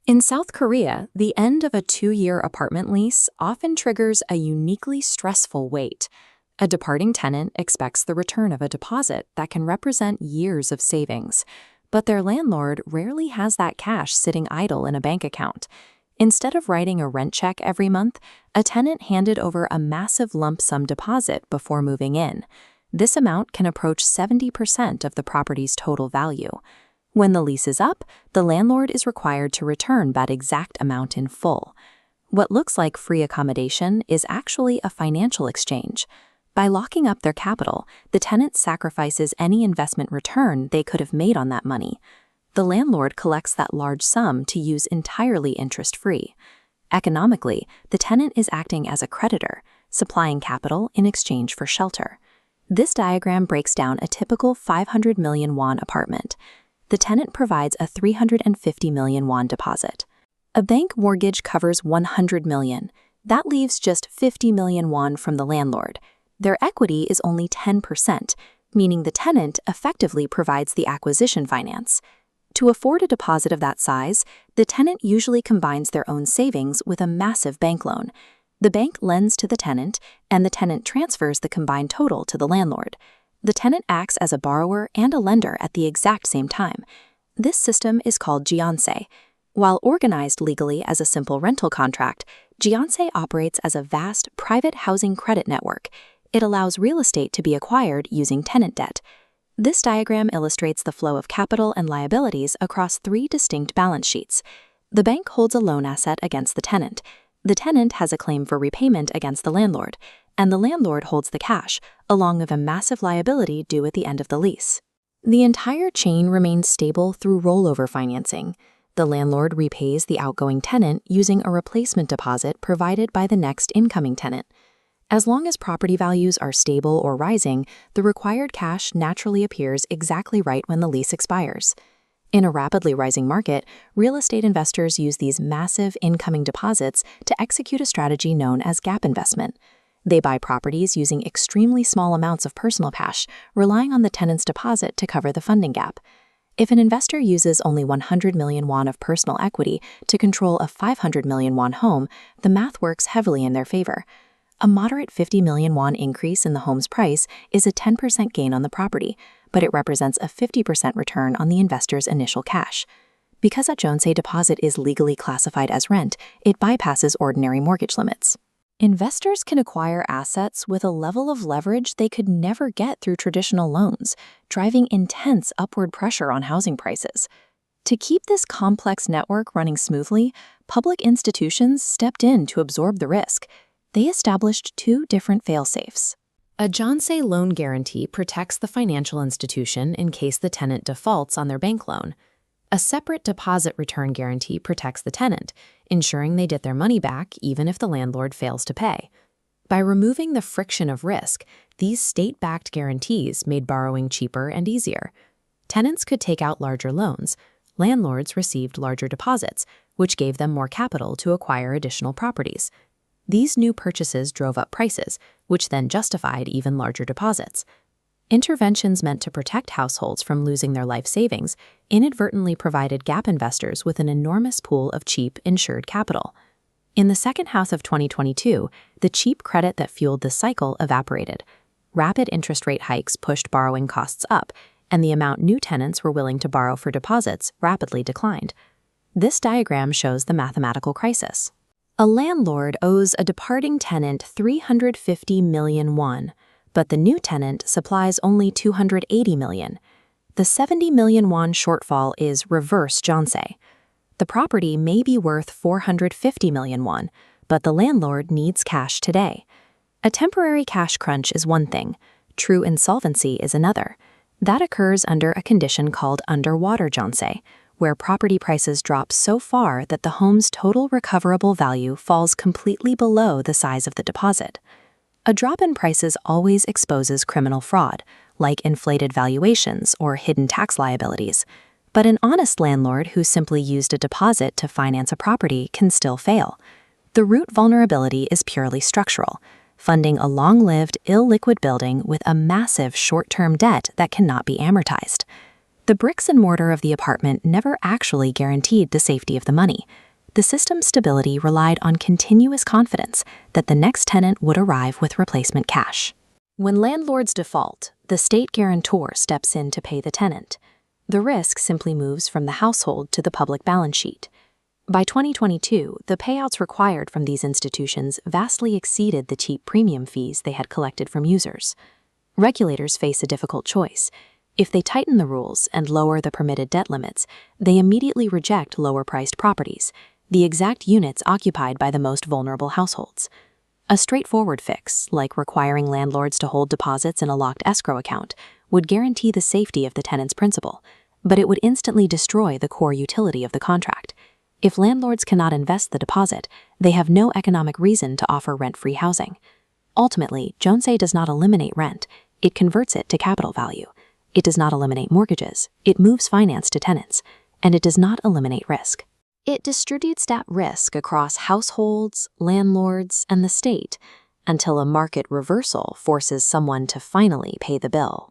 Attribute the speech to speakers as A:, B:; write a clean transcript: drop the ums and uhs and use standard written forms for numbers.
A: In South Korea, the end of a 2-year apartment lease often triggers a uniquely stressful wait. A departing tenant expects the return of a deposit that can represent years of savings, but their landlord rarely has that cash sitting idle in a bank account. Instead of writing a rent check every month, a tenant handed over a massive lump sum deposit before moving in. This amount can approach 70% of the property's total value. When the lease is up, the landlord is required to return that exact amount in full. What looks like free accommodation is actually a financial exchange. By locking up their capital, the tenant sacrifices any investment return they could have made on that money. The landlord collects that large sum to use entirely interest-free. Economically, the tenant is acting as a creditor, supplying capital in exchange for shelter. This diagram breaks down a typical 500 million won apartment. The tenant provides a 350 million won deposit. A bank mortgage covers 100 million. That leaves just 50 million won from the landlord. Their equity is only 10%, meaning the tenant effectively provides the acquisition finance. To afford a deposit of that size, the tenant usually combines their own savings with a massive bank loan. The bank lends to the tenant, and the tenant transfers the combined total to the landlord. The tenant acts as a borrower and a lender at the exact same time. This system is called Jeonse. While organized legally as a simple rental contract, Jeonse operates as a vast private housing credit network. It allows real estate to be acquired using tenant debt. This diagram illustrates the flow of capital and liabilities across 3 distinct balance sheets. The bank holds a loan asset against the tenant. The tenant has a claim for repayment against the landlord, and the landlord holds the cash, along with a massive liability due at the end of the lease. The entire chain remains stable through rollover financing. The landlord repays the outgoing tenant using a replacement deposit provided by the next incoming tenant. As long as property values are stable or rising, the required cash naturally appears exactly right when the lease expires. In a rapidly rising market, real estate investors use these massive incoming deposits to execute a strategy known as gap investment. They buy properties using extremely small amounts of personal cash, relying on the tenant's deposit to cover the funding gap. If an investor uses only 100 million won of personal equity to control a 500 million won home, the math works heavily in their favor. A moderate 50 million won increase in the home's price is a 10% gain on the property, but it represents a 50% return on the investor's initial cash. Because a Jeonse deposit is legally classified as rent, it bypasses ordinary mortgage limits. Investors can acquire assets with a level of leverage they could never get through traditional loans, driving intense upward pressure on housing prices. To keep this complex network running smoothly, public institutions stepped in to absorb the risk. They established 2 different fail-safes. A Jeonse loan guarantee protects the financial institution in case the tenant defaults on their bank loan. A separate deposit return guarantee protects the tenant, ensuring they get their money back even if the landlord fails to pay. By removing the friction of risk, these state-backed guarantees made borrowing cheaper and easier. Tenants could take out larger loans. Landlords received larger deposits, which gave them more capital to acquire additional properties. These new purchases drove up prices, which then justified even larger deposits. Interventions meant to protect households from losing their life savings inadvertently provided gap investors with an enormous pool of cheap, insured capital. In the second half of 2022, the cheap credit that fueled this cycle evaporated. Rapid interest rate hikes pushed borrowing costs up, and the amount new tenants were willing to borrow for deposits rapidly declined. This diagram shows the mathematical crisis. A landlord owes a departing tenant 350 million won, but the new tenant supplies only 280 million. The 70 million won shortfall is reverse Jeonse. The property may be worth 450 million won, but the landlord needs cash today. A temporary cash crunch is one thing. True insolvency is another. That occurs under a condition called underwater Jeonse, where property prices drop so far that the home's total recoverable value falls completely below the size of the deposit. A drop in prices always exposes criminal fraud, like inflated valuations or hidden tax liabilities. But an honest landlord who simply used a deposit to finance a property can still fail. The root vulnerability is purely structural, funding a long-lived, illiquid building with a massive short-term debt that cannot be amortized. The bricks and mortar of the apartment never actually guaranteed the safety of the money. The system's stability relied on continuous confidence that the next tenant would arrive with replacement cash. When landlords default, the state guarantor steps in to pay the tenant. The risk simply moves from the household to the public balance sheet. By 2022, the payouts required from these institutions vastly exceeded the cheap premium fees they had collected from users. Regulators face a difficult choice. If they tighten the rules and lower the permitted debt limits, they immediately reject lower-priced properties, the exact units occupied by the most vulnerable households. A straightforward fix, like requiring landlords to hold deposits in a locked escrow account, would guarantee the safety of the tenant's principal, but it would instantly destroy the core utility of the contract. If landlords cannot invest the deposit, they have no economic reason to offer rent-free housing. Ultimately, Jeonse does not eliminate rent, it converts it to capital value. It does not eliminate mortgages, it moves finance to tenants, and it does not eliminate risk. It distributes that risk across households, landlords, and the state until a market reversal forces someone to finally pay the bill.